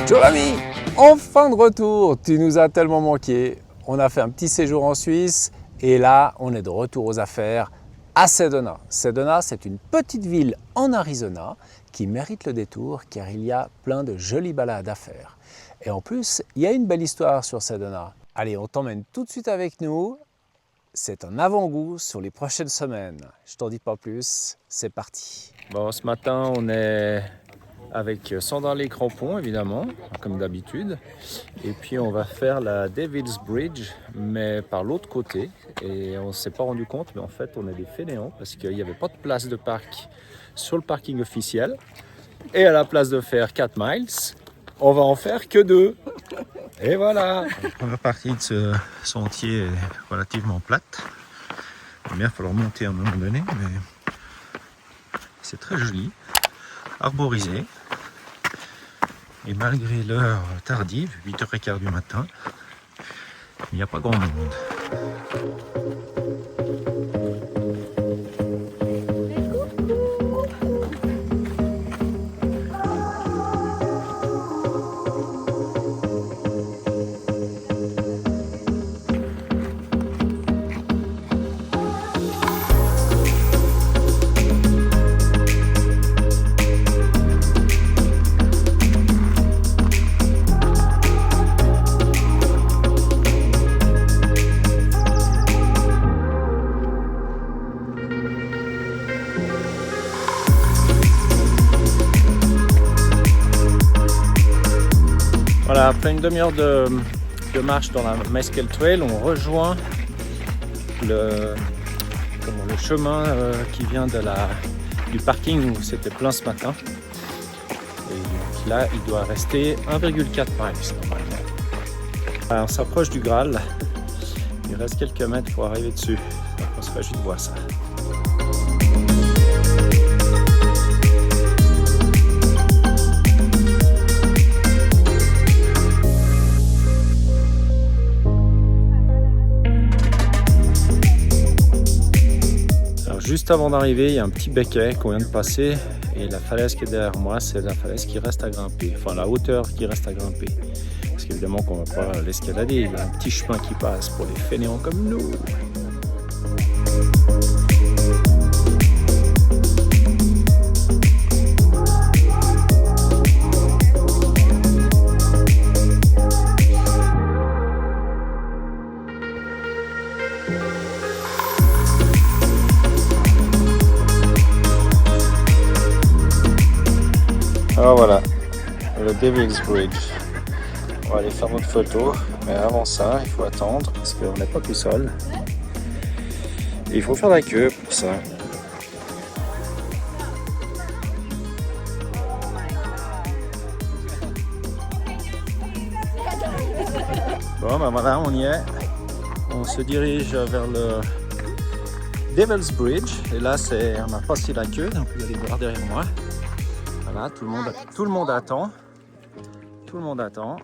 Ciao l'ami, enfin de retour, tu nous as tellement manqué. On a fait un petit séjour en Suisse et là on est de retour aux affaires à Sedona. Sedona, c'est une petite ville en Arizona qui mérite le détour car il y a plein de jolies balades à faire. Et en plus, il y a une belle histoire sur Sedona. Allez, on t'emmène tout de suite avec nous. C'est un avant-goût sur les prochaines semaines. Je t'en dis pas plus, c'est parti. Bon, ce matin, on est avec Sandra les crampons, évidemment, comme d'habitude. Et puis, on va faire la Devil's Bridge, mais par l'autre côté. Et on ne s'est pas rendu compte, mais en fait, on est des fainéants parce qu'il n'y avait pas de place de parc sur le parking officiel. Et à la place de faire 4 miles, on va en faire que 2. Et voilà. La première partie de ce sentier est relativement plate. Il va bien falloir monter à un moment donné, mais c'est très joli, arborisé. Et malgré l'heure tardive, 8h15 du matin, il n'y a pas grand monde. Voilà, après une demi-heure de marche dans la Mescal Trail, on rejoint le chemin qui vient du parking où c'était plein ce matin. Et donc là, il doit rester 1,4 miles normalement. Alors, on s'approche du Graal. Il reste quelques mètres pour arriver dessus. Donc on se réjouit de voir ça. Juste avant d'arriver, il y a un petit becquet qu'on vient de passer et la falaise qui est derrière moi, c'est la falaise qui reste à grimper, enfin la hauteur qui reste à grimper. Parce qu'évidemment qu'on ne va pas l'escalader, il y a un petit chemin qui passe pour les fainéants comme nous. Alors voilà, le Devil's Bridge. On va aller faire notre photo, mais avant ça, il faut attendre parce qu'on n'est pas tout seul. Et il faut faire la queue pour ça. Bon, ben voilà, on y est. On se dirige vers le Devil's Bridge. Et là, on a passé la queue, donc vous allez voir derrière moi. Voilà, tout le monde attend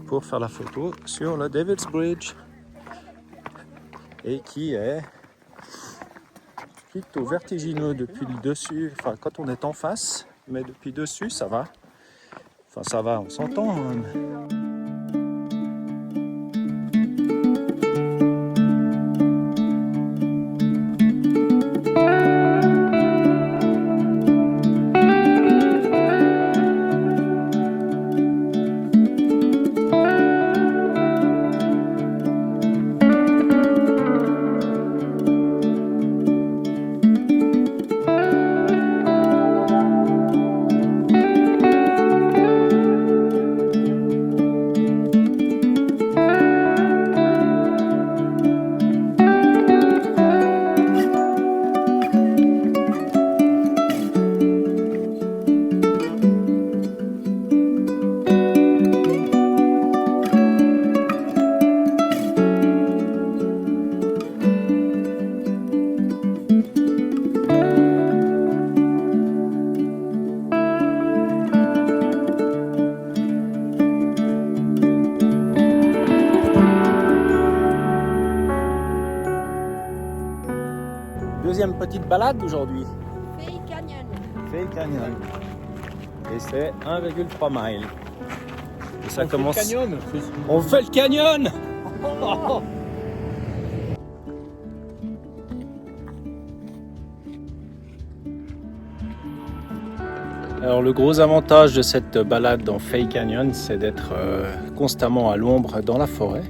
pour faire la photo sur le Devil's Bridge et qui est plutôt vertigineux depuis le dessus, enfin quand on est en face, mais depuis dessus ça va, enfin ça va, on s'entend. Deuxième petite balade aujourd'hui. Fay Canyon. Fay Canyon. Et c'est 1,3 miles. Et ça On commence. fait le canyon. On fait le canyon. Alors le gros avantage de cette balade dans Fay Canyon, c'est d'être constamment à l'ombre dans la forêt,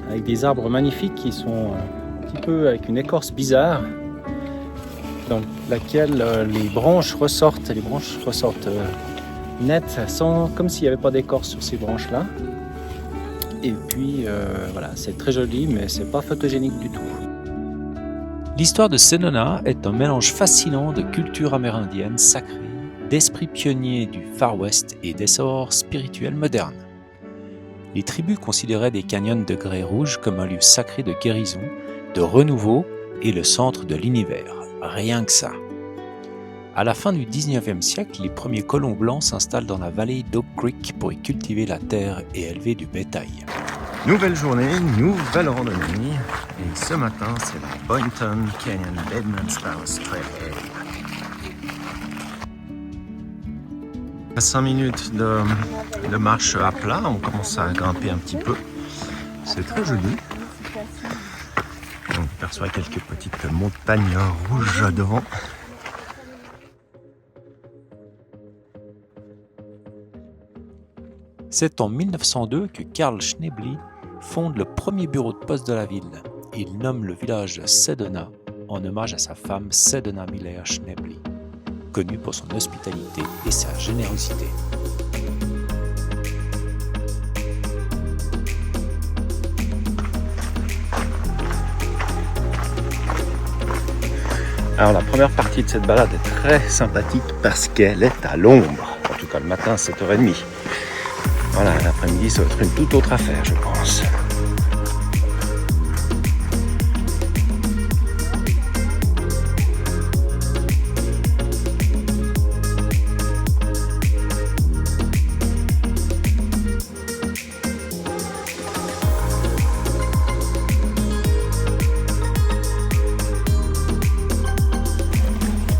avec des arbres magnifiques qui sont un petit peu avec une écorce bizarre, dans laquelle les branches ressortent nettes, comme s'il n'y avait pas d'écorce sur ces branches-là. Et puis voilà, c'est très joli, mais c'est pas photogénique du tout. L'histoire de Sedona est un mélange fascinant de culture amérindienne sacrée, d'esprit pionnier du Far West et d'essor spirituel moderne. Les tribus considéraient des canyons de grès rouge comme un lieu sacré de guérison, de renouveau et le centre de l'univers. Rien que ça. À la fin du 19e siècle, les premiers colons blancs s'installent dans la vallée d'Oak Creek pour y cultiver la terre et élever du bétail. Nouvelle journée, nouvelle randonnée. Et ce matin, c'est la Boynton Canyon Deadman's Trail. À 5 minutes de marche à plat, on commence à grimper un petit peu. C'est très joli. On perçoit quelques petites montagnes rouges devant. C'est en 1902 que Carl Schneebly fonde le premier bureau de poste de la ville. Il nomme le village Sedona en hommage à sa femme Sedona Miller Schneebly, connue pour son hospitalité et sa générosité. Alors la première partie de cette balade est très sympathique parce qu'elle est à l'ombre. En tout cas le matin à 7h30. Voilà, l'après-midi ça va être une toute autre affaire je pense.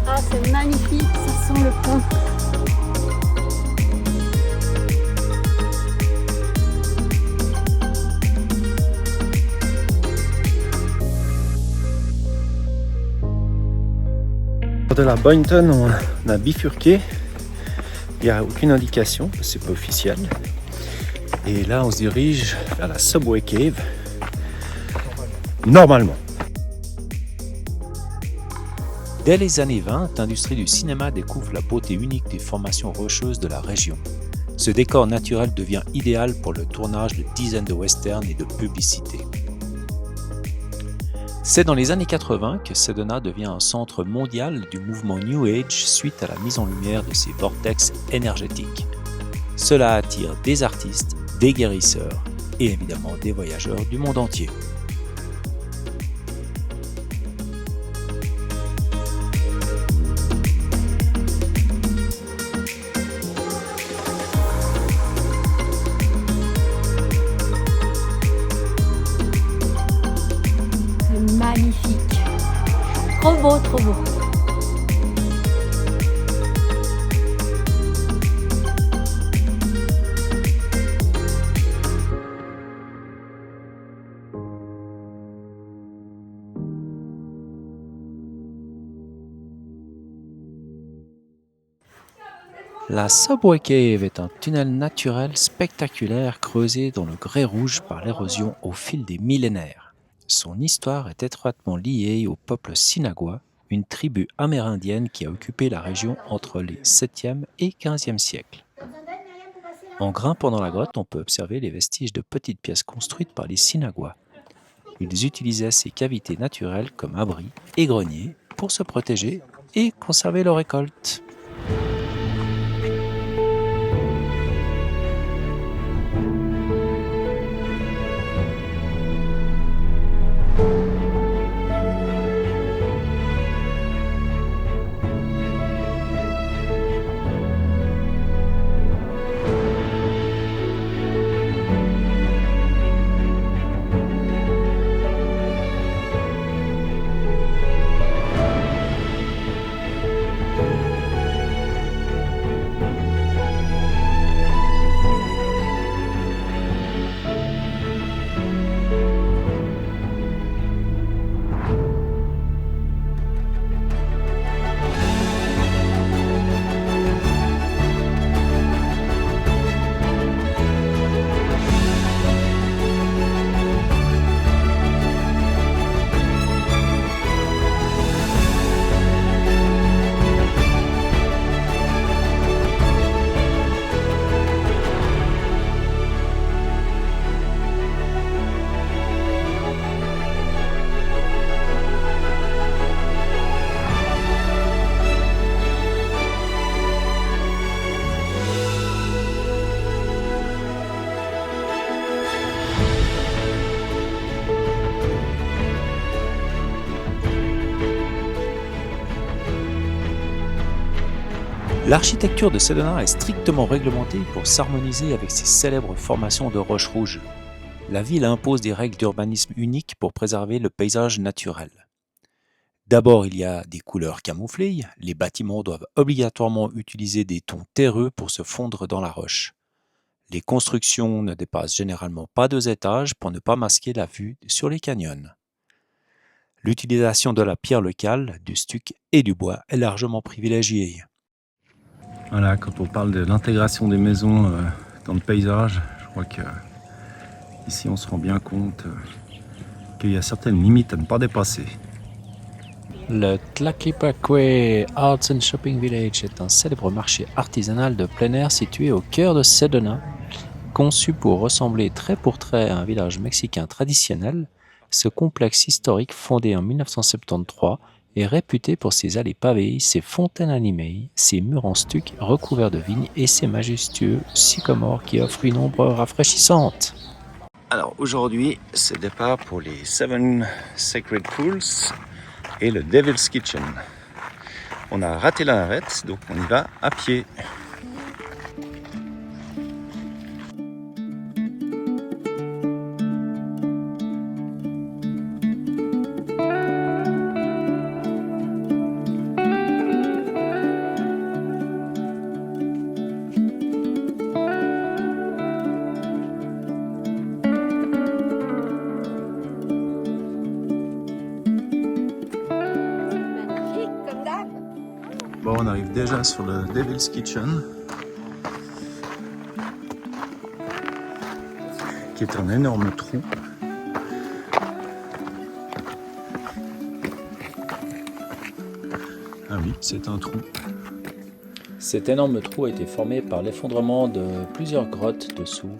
Ah, c'est magnifique, ça sent le pont. De la Boynton, on a bifurqué. Il n'y a aucune indication, c'est pas officiel. Et là, on se dirige vers la Subway Cave. Normalement. Dès les années 20, l'industrie du cinéma découvre la beauté unique des formations rocheuses de la région. Ce décor naturel devient idéal pour le tournage de dizaines de westerns et de publicités. C'est dans les années 80 que Sedona devient un centre mondial du mouvement New Age suite à la mise en lumière de ses vortex énergétiques. Cela attire des artistes, des guérisseurs et évidemment des voyageurs du monde entier. Magnifique. Trop beau, trop beau. La Subway Cave est un tunnel naturel spectaculaire creusé dans le grès rouge par l'érosion au fil des millénaires. Son histoire est étroitement liée au peuple Sinagua, une tribu amérindienne qui a occupé la région entre les 7e et 15e siècles. En grimpant dans la grotte, on peut observer les vestiges de petites pièces construites par les Sinagua. Ils utilisaient ces cavités naturelles comme abris et greniers pour se protéger et conserver leurs récoltes. L'architecture de Sedona est strictement réglementée pour s'harmoniser avec ses célèbres formations de roches rouges. La ville impose des règles d'urbanisme uniques pour préserver le paysage naturel. D'abord, il y a des couleurs camouflées. Les bâtiments doivent obligatoirement utiliser des tons terreux pour se fondre dans la roche. Les constructions ne dépassent généralement pas 2 étages pour ne pas masquer la vue sur les canyons. L'utilisation de la pierre locale, du stuc et du bois est largement privilégiée. Voilà, quand on parle de l'intégration des maisons dans le paysage, je crois que ici on se rend bien compte qu'il y a certaines limites à ne pas dépasser. Le Tlaquepaque Arts and Shopping Village est un célèbre marché artisanal de plein air situé au cœur de Sedona. Conçu pour ressembler trait pour trait à un village mexicain traditionnel, ce complexe historique fondé en 1973 est réputé pour ses allées pavées, ses fontaines animées, ses murs en stuc recouverts de vignes et ses majestueux sycomores qui offrent une ombre rafraîchissante. Alors aujourd'hui, c'est départ pour les 7 Sacred Pools et le Devil's Kitchen. On a raté la navette, donc on y va à pied. Bon, on arrive déjà sur le Devil's Kitchen, qui est un énorme trou. Ah oui, c'est un trou. Cet énorme trou a été formé par l'effondrement de plusieurs grottes dessous.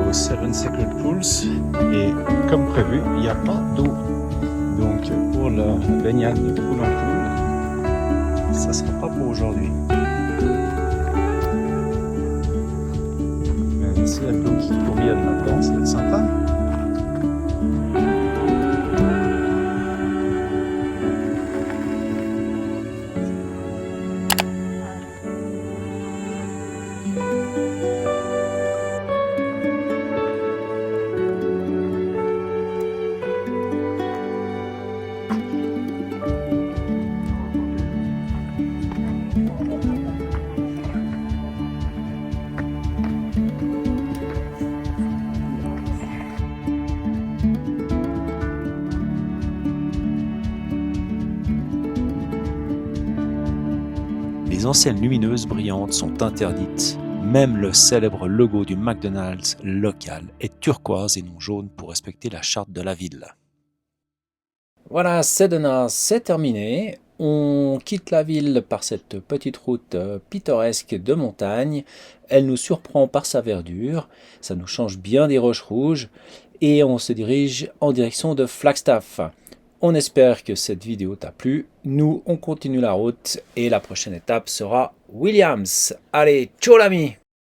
Aux 7 Sacred Pools et comme prévu, il n'y a pas d'eau. Donc pour la baignade de pool en pool, ça ne sera pas pour aujourd'hui. Mais c'est la l'eau qui tourbillonne là-dedans, c'est sympa. Les enseignes lumineuses brillantes sont interdites. Même le célèbre logo du McDonald's local est turquoise et non jaune pour respecter la charte de la ville. Voilà, Sedona, c'est terminé. On quitte la ville par cette petite route pittoresque de montagne. Elle nous surprend par sa verdure, ça nous change bien des roches rouges et on se dirige en direction de Flagstaff. On espère que cette vidéo t'a plu. Nous, on continue la route et la prochaine étape sera Williams. Allez, ciao l'ami!